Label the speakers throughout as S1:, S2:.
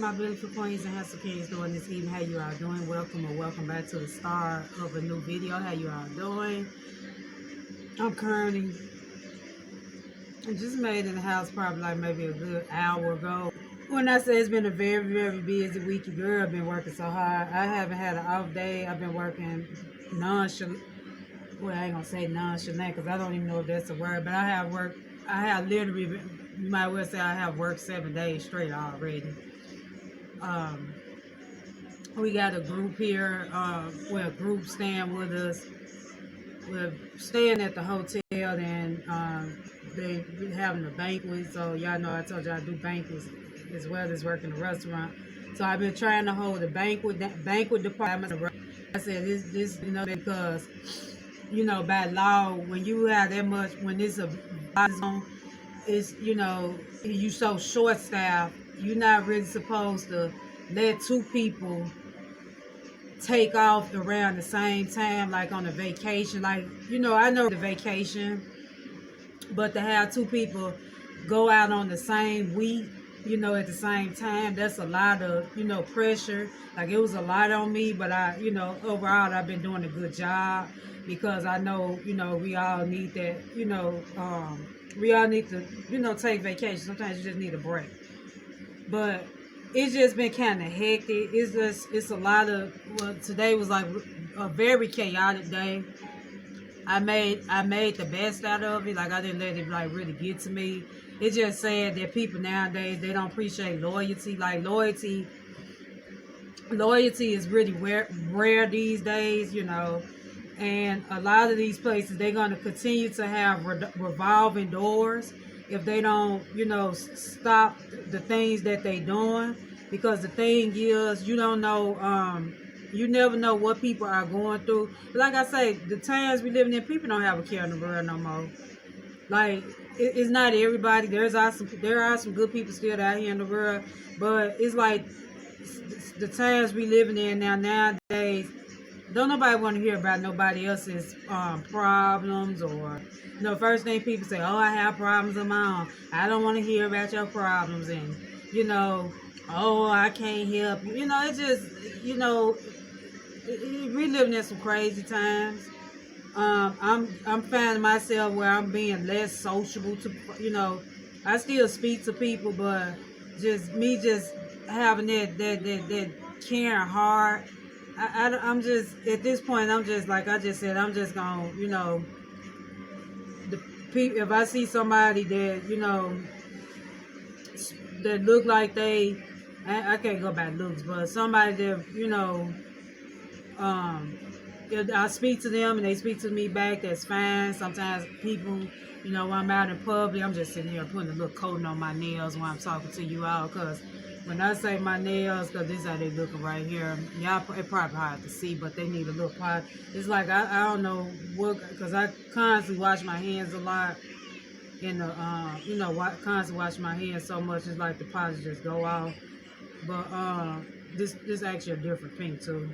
S1: my beautiful queens and handsome kings doing this evening? How you all doing? Welcome or welcome back to the start of a new video. How you all doing? I'm currently I just made in the house probably like maybe a good hour ago. When I say it's been a very, very busy week, your girl, I've been working so hard. I haven't had an off day. I've been working nonchalant. Well, I ain't gonna say nonchalant because I don't even know if that's a word, but I have literally, you might well say I have worked 7 days straight already. We got a group here, a group staying with us. We're staying at the hotel, and they having a banquet. So y'all know I told you I do banquets as well as work in the restaurant. So I've been trying to hold a banquet department. I said this, because by law, when you have that much, when it's a zone, it's you so short staffed, you're not really supposed to let two people take off around the same time, like on a vacation. Like, I know the vacation, but to have two people go out on the same week, at the same time, that's a lot of, pressure. Like, it was a lot on me, but overall, I've been doing a good job because I know, we all need that, we all need to, take vacation. Sometimes you just need a break. But it's just been kind of hectic. It's a lot of, today was like a very chaotic day. I made the best out of it. Like, I didn't let it like really get to me. It's just sad that people nowadays, they don't appreciate loyalty. Like, loyalty is really rare these days, and a lot of these places, they're going to continue to have revolving doors if they don't, stop the things that they doing. Because the thing is, you don't know, you never know what people are going through. But like I say, the times we living in, people don't have a care in the world no more. Like, it's not everybody. There are some good people still out here in the world, but it's like the times we living in nowadays. Don't nobody want to hear about nobody else's problems, or first thing people say, oh, I have problems of my own. I don't want to hear about your problems, and oh, I can't help you. It's just, we living in some crazy times. I'm finding myself where I'm being less sociable to, I still speak to people, but just having that caring heart. I'm just, at this point, I'm just, like I just said, I'm just gonna, if I see somebody that, that look like I can't go by looks, but somebody that, if I speak to them and they speak to me back, that's fine. Sometimes people, when I'm out in public, I'm just sitting here putting a little coating on my nails when I'm talking to you all, because when I say my nails, because this is how they looking right here, y'all, it's probably hard to see, but they need a little polish. It's like, I don't know what, because I constantly wash my hands a lot, and constantly wash my hands so much, it's like the polish just go off. But this actually a different pink too.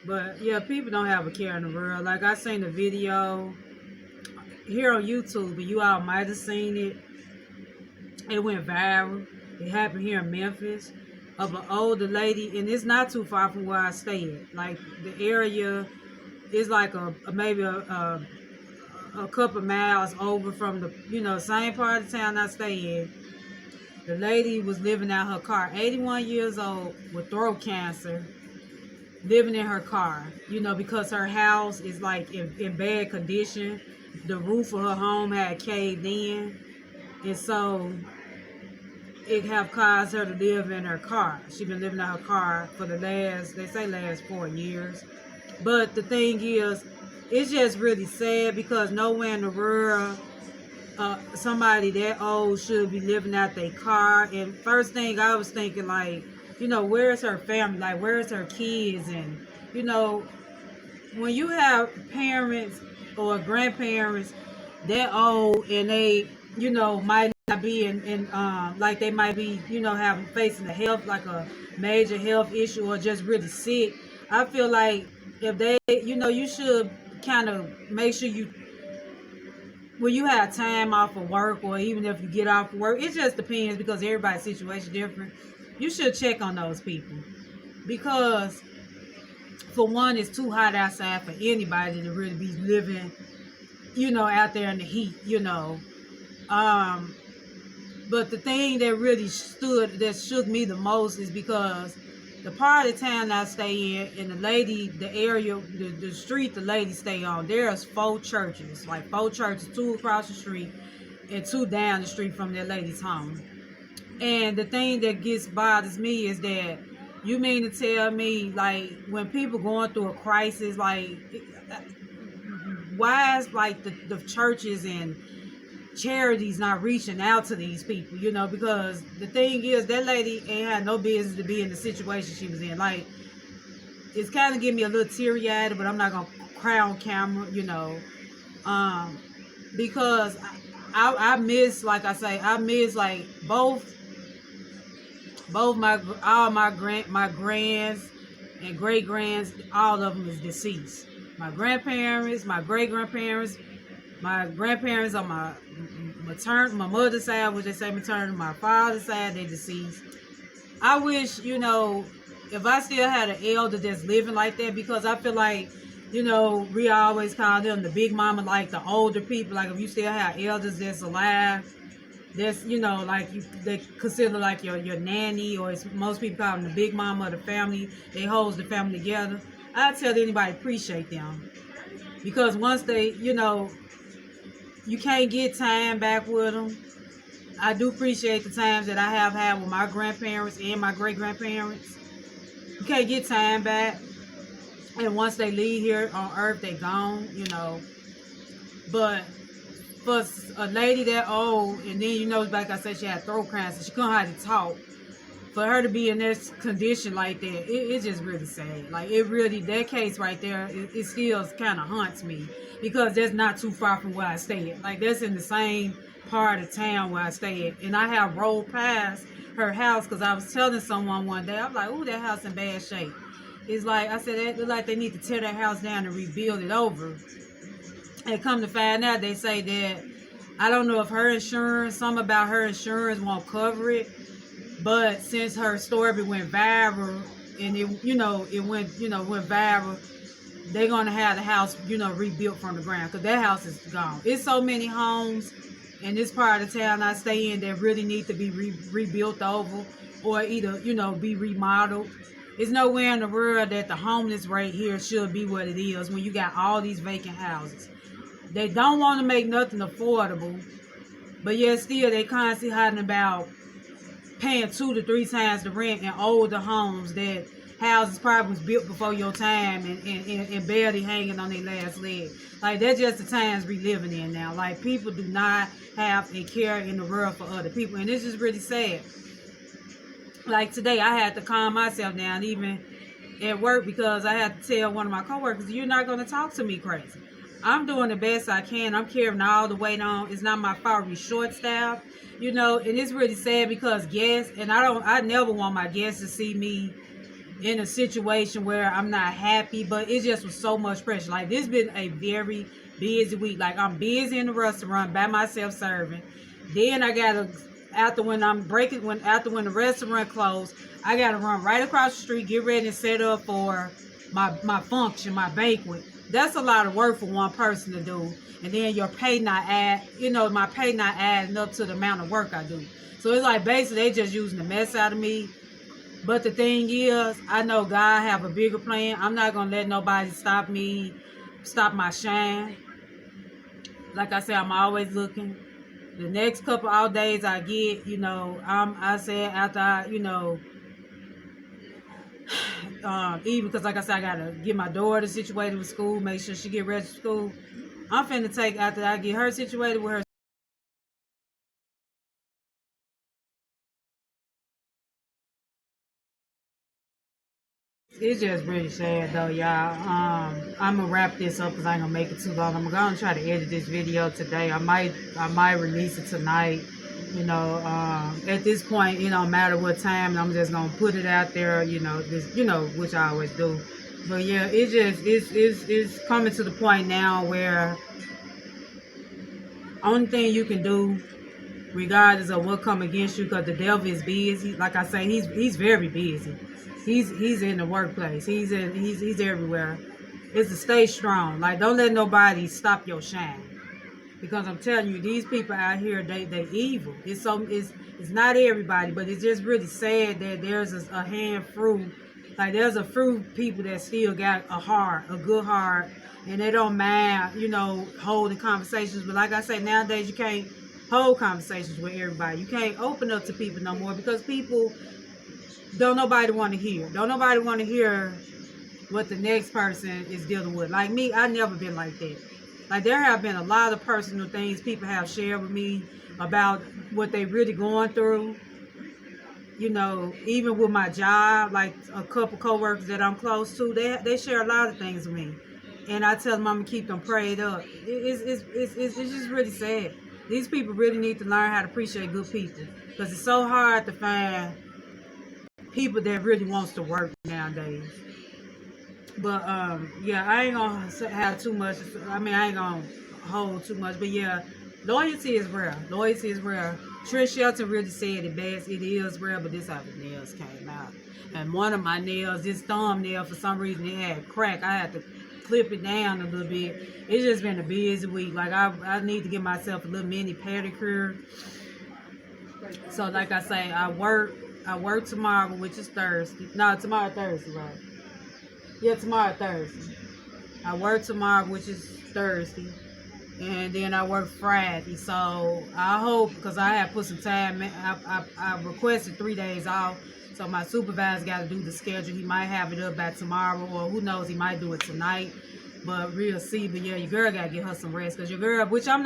S1: But yeah, people don't have a care in the world. Like, I seen a video here on YouTube, and you all might have seen it. It went viral. It happened here in Memphis, of an older lady, and it's not too far from where I stay at. Like, the area is like maybe a couple miles over from the same part of town I stay in. The lady was living out her car, 81 years old, with throat cancer, living in her car, because her house is like in bad condition. The roof of her home had caved in, and so it have caused her to live in her car. She's been living in her car for the last 4 years. But the thing is, it's just really sad, because nowhere in the world somebody that old should be living out their car. And first thing I was thinking, like, where's her family? Like, where's her kids? And, when you have parents or grandparents that old, and they, might not be in like, they might be, facing a major health issue, or just really sick. I feel like if they, you should kind of make sure when you have time off of work, or even if you get off of work, it just depends, because everybody's situation is different. you should check on those people. Because for one, it's too hot outside for anybody to really be living, out there in the heat, But the thing that really shook me the most is because the part of town I stay in, and the area, the street the lady stay on, there's 4 churches, like 4 churches, 2 across the street and 2 down the street from that lady's home. And the thing that bothers me is that you mean to tell me, like, when people going through a crisis, like, why is, like, the churches and charities not reaching out to these people, because the thing is, that lady ain't had no business to be in the situation she was in. Like, it's kind of giving me a little teary-eyed, but I'm not gonna cry on camera, because I miss, like I say, like both my grands and great grands, all of them is deceased. My grandparents, my great grandparents, my grandparents on my mother's side, which they say maternal, my father's side, they deceased. I wish, if I still had an elder that's living like that, because I feel like, we always call them the big mama, like the older people. Like, if you still have elders that's alive, that's, like they consider like your nanny, or most people call them the big mama of the family. They holds the family together. I tell anybody, appreciate them, because once they, you can't get time back with them. I do appreciate the times that I have had with my grandparents and my great-grandparents. You can't get time back. And once they leave here on earth, they gone, But for a lady that old, and then, like I said, she had throat cancer, she couldn't hardly talk. For her to be in this condition like that, it just really sad. Like, it really, that case right there, it still kind of haunts me, because that's not too far from where I stay at. Like, that's in the same part of town where I stay at. And I have rolled past her house, because I was telling someone one day, I'm like, ooh, that house in bad shape. It's like, I said, it look like they need to tear that house down and rebuild it over. And come to find out, they say that, I don't know if her insurance, something about her insurance won't cover it. But since her story went viral, and it went viral, they're gonna have the house, rebuilt from the ground, because that house is gone. It's so many homes in this part of town I stay in that really need to be rebuilt over, or either, be remodeled. There's nowhere in the world that the homeless rate here should be what it is when you got all these vacant houses. They don't want to make nothing affordable, but yet still they constantly hiding about paying 2 to 3 times the rent in older homes, that houses probably was built before your time and barely hanging on their last leg. Like, that's just the times we living in now. Like, people do not have a care in the world for other people, and it's just really sad. Like, today I had to calm myself down even at work, because I had to tell one of my coworkers, you're not going to talk to me crazy. I'm doing the best I can. I'm carrying all the weight on. It's not my fault we short staffed, and it's really sad, because guests, and I never want my guests to see me in a situation where I'm not happy, but it just was so much pressure. Like, this been a very busy week. Like, I'm busy in the restaurant by myself serving. Then I gotta, after when the restaurant closed, I gotta run right across the street, get ready and set up for my function, my banquet. That's a lot of work for one person to do. And then your pay not my pay not adding up to the amount of work I do. So it's like, basically they just using the mess out of me. But the thing is, I know God have a bigger plan. I'm not gonna let nobody stop my shine. Like I said, I'm always looking. The next couple of days I get, I said after I, even because, like I said, I gotta get my daughter situated with school, make sure she get ready for school. I'm finna take, after I get her situated with her. It's just really sad though, y'all. I'm gonna wrap this up because I ain't gonna make it too long. I'm gonna try to edit this video today. I might release it tonight. At this point, it don't matter what time, I'm just gonna put it out there, which I always do. But yeah, it's coming to the point now where only thing you can do regardless of what come against you, because the devil is busy. Like I say, he's very busy. He's in the workplace. He's everywhere. It's to stay strong. Like, don't let nobody stop your shine. Because I'm telling you, these people out here, they evil. It's not everybody, but it's just really sad that there's a handful. Like, there's a few people that still got a good heart, and they don't mind, holding conversations. But like I say, nowadays you can't hold conversations with everybody. You can't open up to people no more, because people don't nobody want to hear. Don't nobody want to hear what the next person is dealing with. Like me, I never been like that. Like, there have been a lot of personal things people have shared with me about what they really going through. Even with my job, like a couple coworkers that I'm close to, they share a lot of things with me, and I tell them I'm gonna keep them prayed up. It's just really sad. These people really need to learn how to appreciate good people, because it's so hard to find people that really wants to work nowadays. But yeah, I ain't gonna have too much. I mean, I ain't gonna hold too much. But yeah, loyalty is real. Loyalty is real. Cherish really said it best. It is real, but this how the nails came out. And one of my nails, this thumbnail, for some reason it had crack. I had to clip it down a little bit. It's just been a busy week. Like, I need to give myself a little mini pedicure. So like I say, I work tomorrow, which is Thursday. No, tomorrow Thursday, right? Yeah, tomorrow Thursday. I work tomorrow, which is Thursday, and then I work Friday. So I hope, because I have put some time, I requested 3 days off. So my supervisor got to do the schedule. He might have it up by tomorrow, or who knows, he might do it tonight. But we'll see. But yeah, your girl got to get her some rest, because your girl, which I'm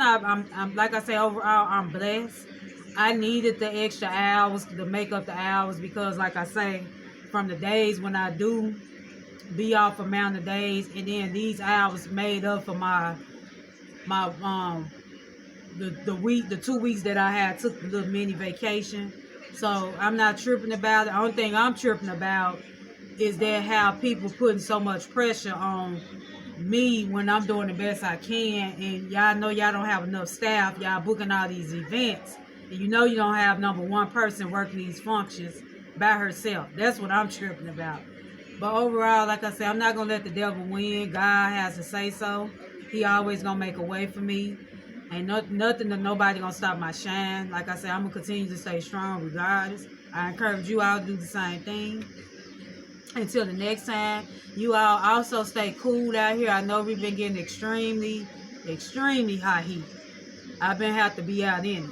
S1: like I say, overall, I'm blessed. I needed the extra hours to make up the hours, because like I say, from the days when I do be off amount of days, and then these hours made up for the 2 weeks that I had took a little mini vacation. So I'm not tripping about it. The only thing I'm tripping about is that how people putting so much pressure on me when I'm doing the best I can, and y'all know y'all don't have enough staff. Y'all booking all these events, and you don't have number one person working these functions by herself. That's what I'm tripping about. But overall, like I said, I'm not going to let the devil win. God has to say so. He always going to make a way for me. Ain't nothing or nobody going to stop my shine. Like I said, I'm going to continue to stay strong regardless. I encourage you all to do the same thing. Until the next time, you all also stay cool out here. I know we've been getting extremely, extremely hot heat. I've been have to be out in it.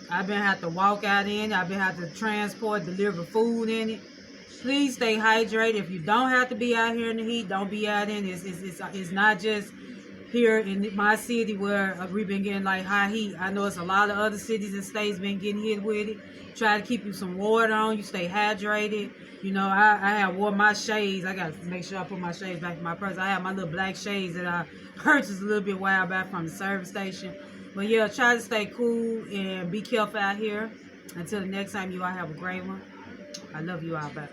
S1: I've been have to walk out in it. I've been have to transport, deliver food in it. Please stay hydrated. If you don't have to be out here in the heat, don't be out in it. It's not just here in my city where we've been getting like high heat. I know it's a lot of other cities and states been getting hit with it. Try to keep you some water on you. Stay hydrated. I have wore my shades. I got to make sure I put my shades back in my purse. I have my little black shades that I purchased a little bit while back from the service station. But yeah, try to stay cool and be careful out here. Until the next time, you all have a great one. I love you all. Bye.